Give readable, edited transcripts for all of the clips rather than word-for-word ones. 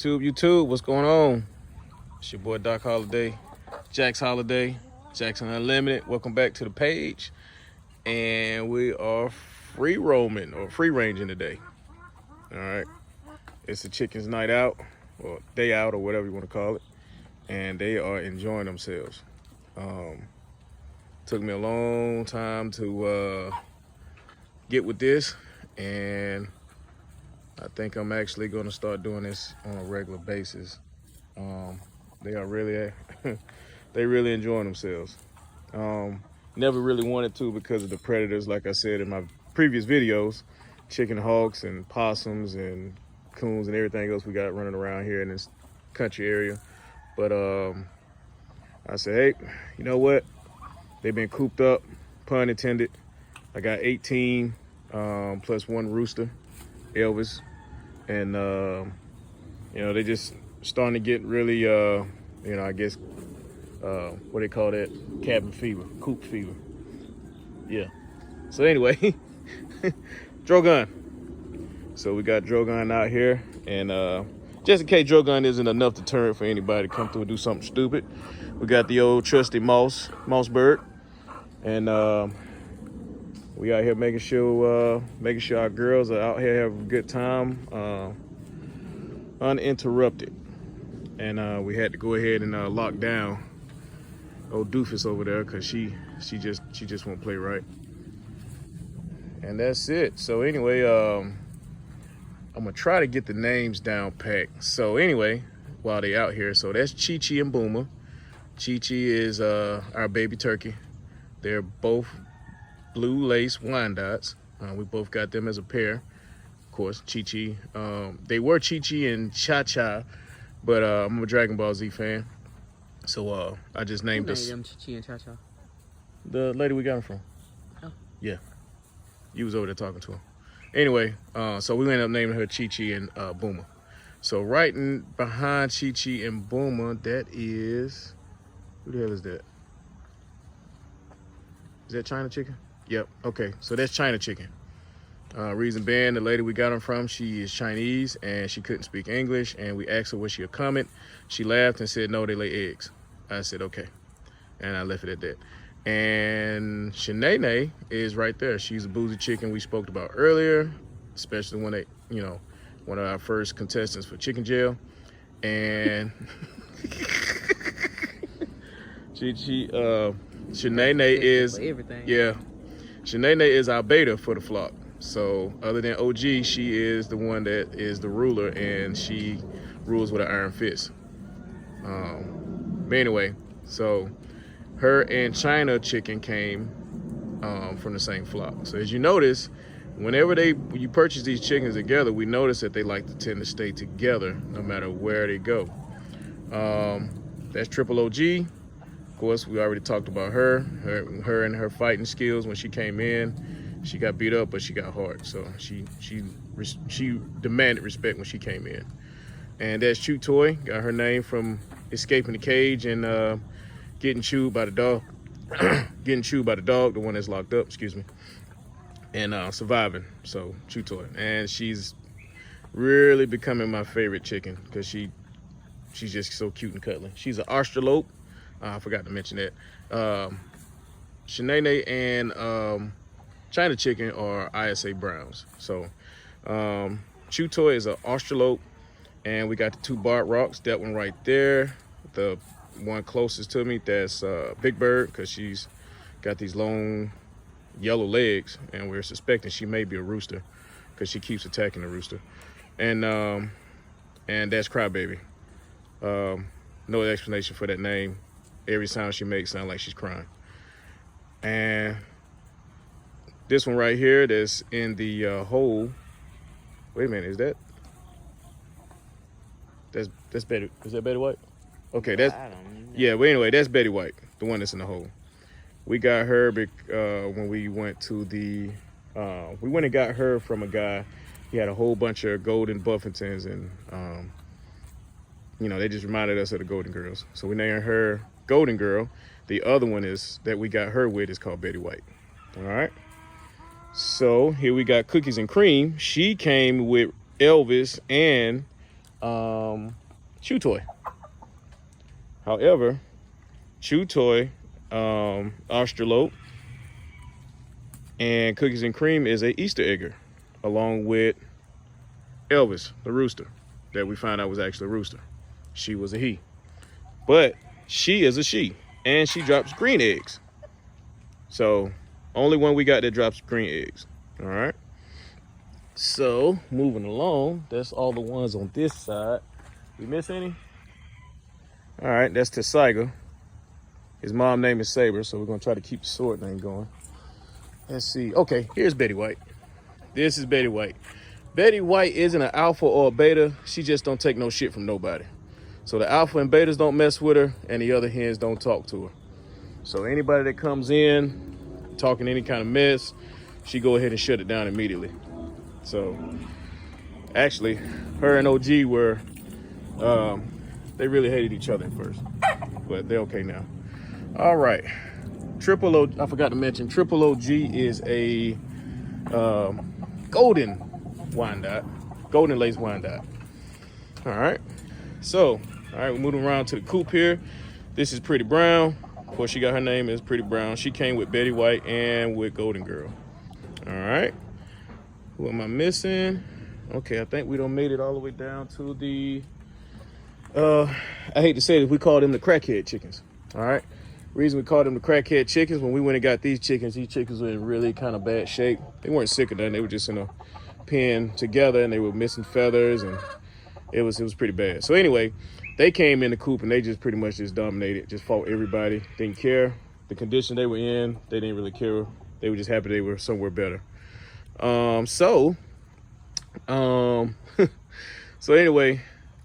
YouTube, what's going on? It's your boy Doc Holiday, Jaxxon Unlimited. Welcome back to the page. And we are free roaming or free ranging today. All right. It's the chickens' night out or day out or whatever you want to call it. And they are enjoying themselves. Took me a long time to get with this, and I think I'm actually going to start doing this on a regular basis. They are really, they really enjoying themselves. Never really wanted to because of the predators, like I said in my previous videos, chicken hawks and possums and coons and everything else we got running around here in this country area. But I said, hey, you know what? They've been cooped up, pun intended. I got 18 plus one rooster, Elvis. And, you know, they just starting to get really, you know, I guess, what they call that? Cabin fever, coop fever. Yeah. So anyway, Drogon. So we got Drogon out here. And just in case Drogon isn't enough deterrent for anybody to come through and do something stupid, we got the old trusty mouse bird. And we out here making sure our girls are out here having a good time, uninterrupted. And we had to go ahead and lock down old doofus over there because she just won't play right. And that's it. So anyway, I'm gonna try to get the names down packed. So anyway, while they out here, so that's Chi-Chi and Boomer. Chi-Chi is our baby turkey. They're both blue lace Wyandottes. We both got them as a pair. Of course, Chi-Chi. They were Chi-Chi and Cha-Cha, but I'm a Dragon Ball Z fan. So I just named us. Who named them Chi-Chi and Cha-Cha? The lady we got them from. Oh. Yeah. You was over there talking to her. Anyway, so we ended up naming her Chi-Chi and Boomer. So right behind Chi-Chi and Boomer, that is, who the hell is that? Is that China Chicken? Yep, okay, so that's China Chicken. Reason being, the lady we got them from, she is Chinese and she couldn't speak English, and we asked her was she a comet. She laughed and said, no, they lay eggs. I said, okay, and I left it at that. And Shanae is right there. She's a boozy chicken we spoke about earlier, especially when they, you know, one of our first contestants for Chicken Jail. And Shanae is, yeah, Shanae is our beta for the flock. So other than OG, she is the one that is the ruler, and she rules with an iron fist. But anyway, so her and China Chicken came from the same flock. So as you notice, whenever you purchase these chickens together, we notice that they like to tend to stay together no matter where they go. That's Triple OG. Of course, we already talked about her and her fighting skills. When she came in, she got beat up, but she got hard. So she demanded respect when she came in. And that's Chew Toy, got her name from escaping the cage and getting chewed by the dog. The one that's locked up, excuse me. And surviving, so Chew Toy. And she's really becoming my favorite chicken because she's just so cute and cuddly. She's an Australope. I forgot to mention that. Shanae and China Chicken are ISA Browns. So Chew Toy is an Australope, and we got the two Barred Rocks. That one right there. The one closest to me, that's Big Bird, because she's got these long yellow legs, and we're suspecting she may be a rooster because she keeps attacking the rooster. And that's Crybaby. No explanation for that name. Every sound she makes sound like she's crying. And this one right here that's in the hole. Wait a minute, that's Betty? Is that Betty White? Okay, that's, yeah, well anyway, that's Betty White, the one that's in the hole. We got her when we went to the, we went and got her from a guy. He had a whole bunch of golden Buffingtons, and you know, they just reminded us of the Golden Girls. So we named her Golden Girl. The other one that we got her with is called Betty White. All right. So here we got Cookies and Cream. She came with Elvis and Chew Toy. However, Chew Toy, Australope, and Cookies and Cream is a Easter egger, along with Elvis, the rooster, that we found out was actually a rooster. She was a he. But she is a she, and she drops green eggs. So, only one we got that drops green eggs. All right. So, moving along, that's all the ones on this side. We miss any? All right, that's Tessiga. His mom name is Saber, so we're gonna try to keep the sword name going. Let's see. Okay, here's Betty White. This is Betty White. Betty White isn't an alpha or a beta. She just don't take no shit from nobody. So the alpha and betas don't mess with her, and the other hens don't talk to her. So anybody that comes in talking any kind of mess, she go ahead and shut it down immediately. So actually, her and OG were, they really hated each other at first, but they're okay now. All right, Triple O, I forgot to mention, Triple OG is a golden Wyandotte, golden lace Wyandotte. All right, so, all right, we're moving around to the coop here. This is Pretty Brown. Of course, she got her name as Pretty Brown. She came with Betty White and with Golden Girl. All right, who am I missing? Okay, I think we done made it all the way down to the, I hate to say this, we call them the Crackhead Chickens. All right, reason we called them the Crackhead Chickens, when we went and got these chickens were in really kind of bad shape. They weren't sick or nothing, they were just in a pen together and they were missing feathers, and it was pretty bad. So anyway, they came in the coop and they just pretty much just dominated, just fought everybody, didn't care the condition they were in, they didn't really care. They were just happy they were somewhere better. So anyway,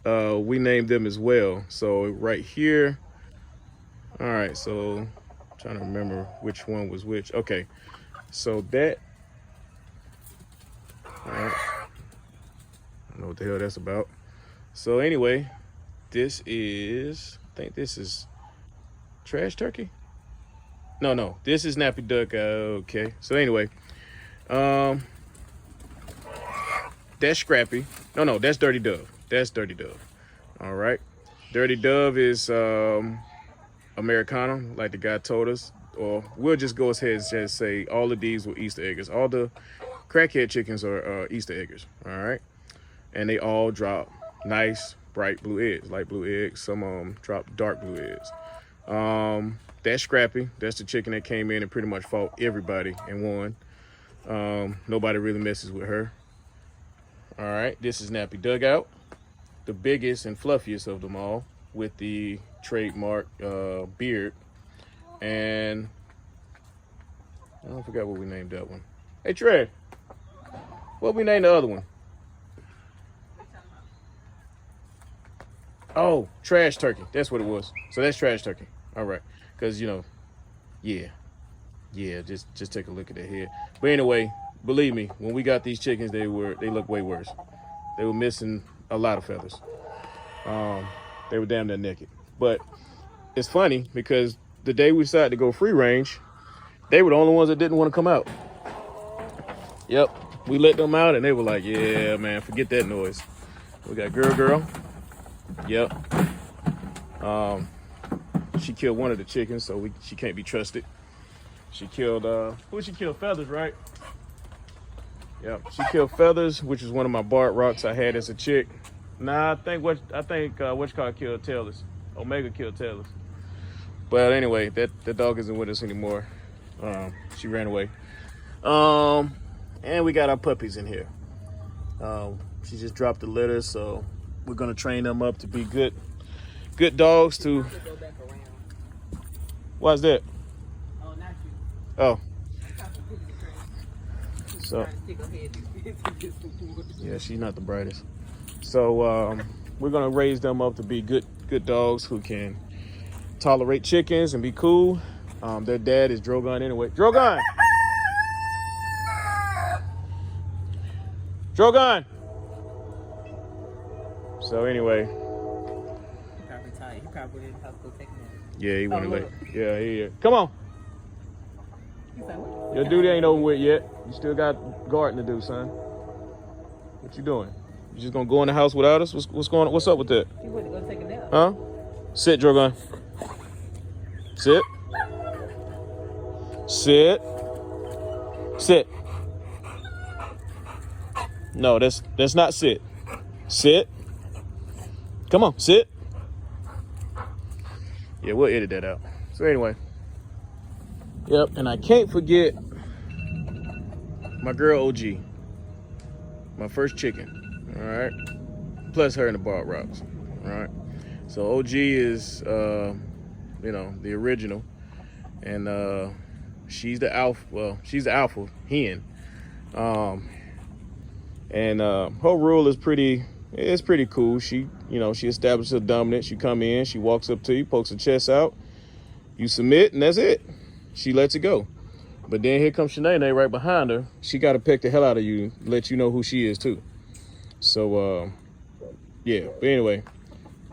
we named them as well. So right here, all right, so I'm trying to remember which one was which. Okay, so that, all right, I don't know what the hell that's about. So anyway, this is, I think this is Trash Turkey? No, this is Nappy Dugout. Okay, so anyway, that's Scrappy. No, that's Dirty Dove. That's Dirty Dove. All right, Dirty Dove is Americana, like the guy told us. Or we'll just go ahead and just say all of these were Easter eggers. All the Crackhead Chickens are Easter eggers. All right, and they all drop nice bright blue eggs, light blue eggs. Some of them drop dark blue eggs. That's Scrappy. That's the chicken that came in and pretty much fought everybody and won. Nobody really messes with her. All right, this is Nappy Dugout, the biggest and fluffiest of them all, with the trademark beard. And I forgot what we named that one. Hey Trey, what we named the other one? Oh, Trash Turkey. That's what it was. So that's Trash Turkey. All right, because yeah, just take a look at that head. But anyway, believe me, when we got these chickens, they looked way worse. They were missing a lot of feathers. They were damn near naked. But it's funny because the day we decided to go free range, they were the only ones that didn't want to come out. Yep, we let them out and they were like, yeah, man, forget that noise. We got Girl. Yep. She killed one of the chickens, so she can't be trusted. She killed, she killed Feathers, right? Yep, she killed Feathers, which is one of my barred rocks I had as a chick. Nah, I think killed Tailors. Omega killed Tailors. But anyway, that dog isn't with us anymore. She ran away. And we got our puppies in here. She just dropped the litter, so we're gonna train them up to be good dogs to. Why's that? Oh, not you. Oh. So. Yeah, she's not the brightest. So we're gonna raise them up to be good dogs who can tolerate chickens and be cool. Their dad is Drogon anyway. Drogon! Drogon! So anyway. He probably tired. He probably didn't have to go take him. Yeah, he went late. Yeah, yeah. Come on. He said, what? Your duty ain't over with yet. You still got garden to do, son. What you doing? You just gonna go in the house without us? What's going on? What's up with that? You went to go take a nap. Huh? Sit, Drogon. Sit. Sit. Sit. No, that's not sit. Sit. Come on, sit. Yeah, we'll edit that out. So anyway. Yep, and I can't forget my girl OG. My first chicken. All right. Plus her and the Barred Rocks. All right. So OG is you know, the original. And she's the alpha, well, she's the alpha hen. And her rule is pretty cool. She, you know, she establishes her dominance. She come in, she walks up to you, pokes her chest out, you submit, and that's it. She lets it go. But then here comes Shanae right behind her. She got to peck the hell out of you, let you know who she is too. So yeah, but anyway,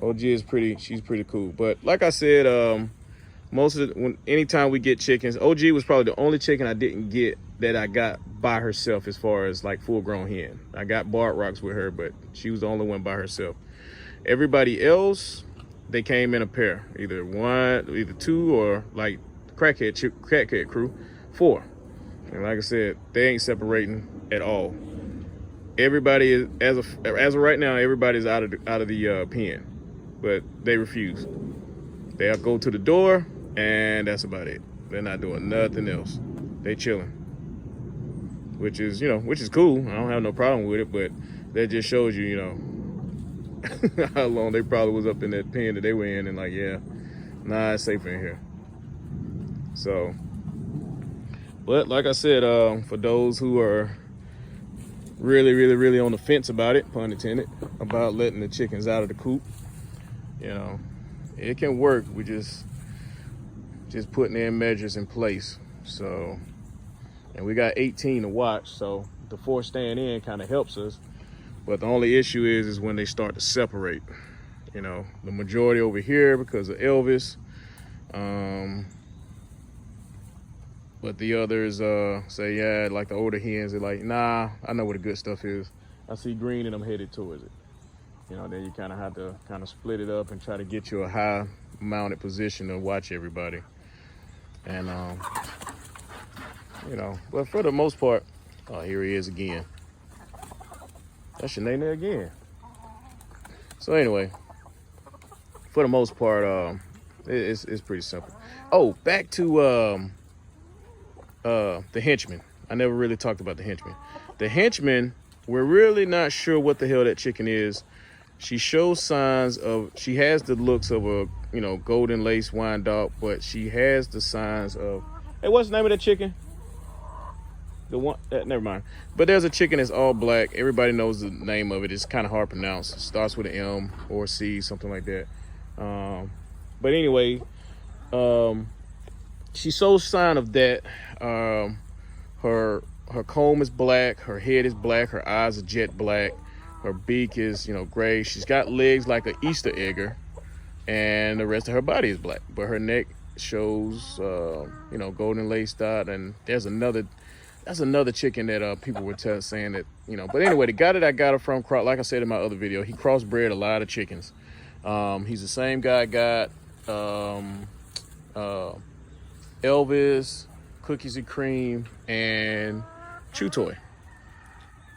OG is she's pretty cool. But like I said, anytime we get chickens, OG was probably the only chicken I didn't get that I got by herself as far as like full grown hen. I got Barred Rocks with her, but she was the only one by herself. Everybody else, they came in a pair, either two, or like Crackhead crew, 4. And like I said, they ain't separating at all. Everybody is, as of right now, everybody's out of the pen, but they refuse. They'll go to the door, and that's about it. They're not doing nothing else. They chilling, which is cool. I don't have no problem with it, but that just shows you, how long they probably was up in that pen that they were in, and like, yeah, nah, it's safe in here. So, but like I said, for those who are really, really, really on the fence about it, pun intended, about letting the chickens out of the coop, it can work. We just putting in measures in place. So, and we got 18 to watch, so the 4 staying in kind of helps us. But the only issue is when they start to separate. The majority over here because of Elvis. But the others say, yeah, like the older hens, they're like, nah, I know where the good stuff is. I see green and I'm headed towards it. Then you kind of have to split it up and try to get you a high mounted position to watch everybody. And, but for the most part, oh, here he is again. That's Shanae again. So anyway, for the most part, it's pretty simple. Oh, back to the henchman. I never really talked about the henchman. The henchman, we're really not sure what the hell that chicken is. She shows signs of, she has the looks of a, golden lace wine dog, but she has the signs of, hey, what's the name of that chicken? The one, never mind. But there's a chicken that's all black. Everybody knows the name of it. It's kind of hard to pronounce. It starts with an M or a C, something like that. But anyway, she shows sign of that. Her comb is black. Her head is black. Her eyes are jet black. Her beak is, gray. She's got legs like an Easter egger, and the rest of her body is black. But her neck shows, golden lace dot. And that's another chicken that people were saying that, But anyway, the guy that I got her from, like I said in my other video, he crossbred a lot of chickens. He's the same guy I got Elvis, Cookies and Cream, and Chew Toy.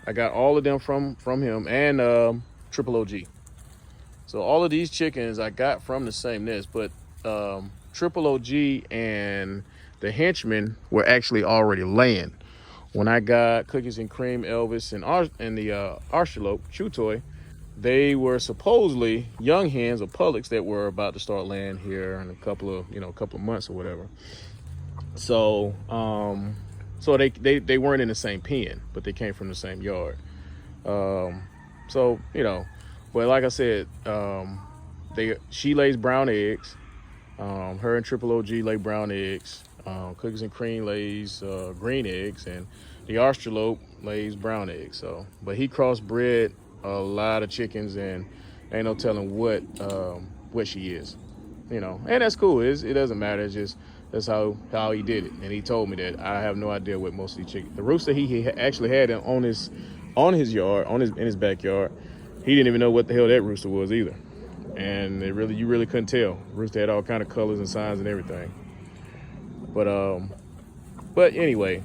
I got all of them from him, and Triple OG. So all of these chickens I got from the same nest, but Triple OG and the henchman were actually already laying. When I got Cookies and Cream, Elvis, and the Archelope, Chew Toy, they were supposedly young hens or pullets that were about to start laying here in a couple of months or whatever. So, so they weren't in the same pen, but they came from the same yard. So, but like I said, she lays brown eggs. Her and Triple OG lay brown eggs. Cookies and Cream lays green eggs, and the Australope lays brown eggs. So, but he crossbred a lot of chickens, and ain't no telling what she is, and that's cool. It doesn't matter. It's just that's how he did it, and he told me that. I have no idea what most of these chickens. The rooster he actually had on his on his yard, in his backyard. He didn't even know what the hell that rooster was either. And you really couldn't tell. Rooster had all kind of colors and signs and everything. But anyway,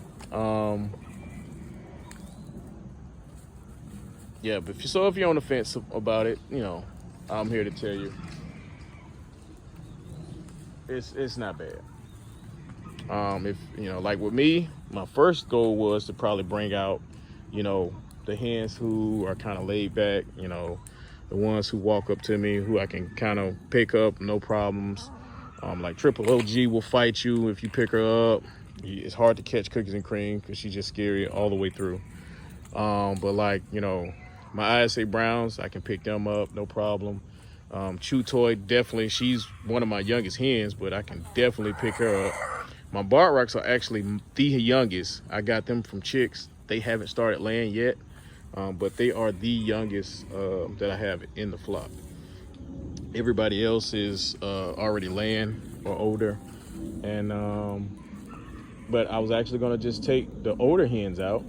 yeah. But if you're on the fence about it, you know, I'm here to tell you, it's not bad. If you know, like with me, my first goal was to probably bring out, you know, the hens who are kind of laid back, you know, the ones who walk up to me, who I can kind of pick up, no problems. Like Triple OG will fight you if you pick her up. It's hard to catch Cookies and Cream because she's just scary all the way through. But like, you know, my ISA Browns, I can pick them up, no problem. Chew Toy, definitely, she's one of my youngest hens, but I can definitely pick her up. My Bark Rocks are actually the youngest. I got them from chicks. They haven't started laying yet, but they are the youngest that I have in the flock. Everybody else is already laying or older. And but I was actually gonna just take the older hens out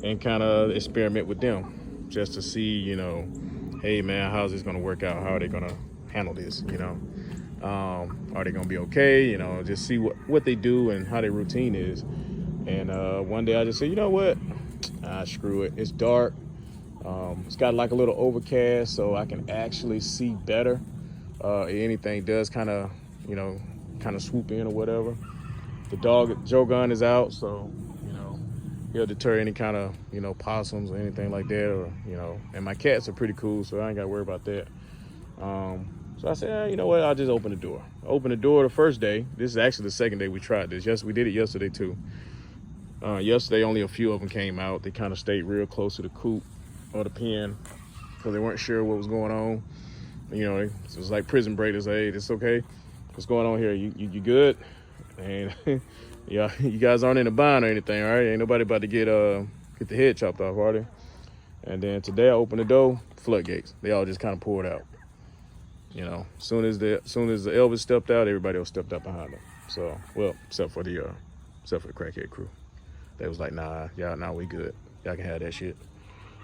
and kind of experiment with them just to see, you know, hey man, how's this gonna work out? How are they gonna handle this, you know? Are they gonna be okay? You know, just see what they do and how their routine is. And one day I just said, you know what? Screw it. It's dark. It's got like a little overcast, so I can actually see better. If anything does kind of, you know, kind of swoop in or whatever. The dog, Joe Gun, is out, so, you know, he'll deter any kind of, you know, possums or anything like that, or, you know, and my cats are pretty cool, so I ain't got to worry about that. So I said, you know what, I'll just open the door. Open the door the first day. This is actually the second day we tried this. Yes, we did it yesterday too. Yesterday, only a few of them came out. They kind of stayed real close to the coop or the pen because they weren't sure what was going on. You know, it was like prison breakers. Hey, it's okay. What's going on here? You good? And yeah, you guys aren't in a bind or anything, all right? Ain't nobody about to get the head chopped off, are they? And then today I opened the door, floodgates. They all just kind of poured out. You know, as soon as the Elvis stepped out, everybody else stepped out behind him. So, well, except for the Crackhead crew. They was like, nah, we good. Y'all can have that shit.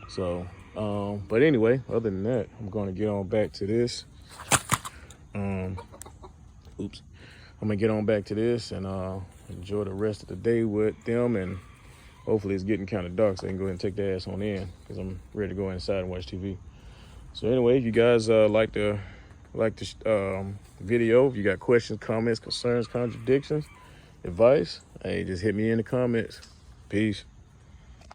So, but anyway, other than that, I'm going to get on back to this. I'm gonna get on back to this and enjoy the rest of the day with them, and hopefully it's getting kind of dark so I can go ahead and take the ass on in because I'm ready to go inside and watch TV. So anyway, if you guys like the video, if you got questions, comments, concerns, contradictions, advice, hey, just hit me in the comments. Peace.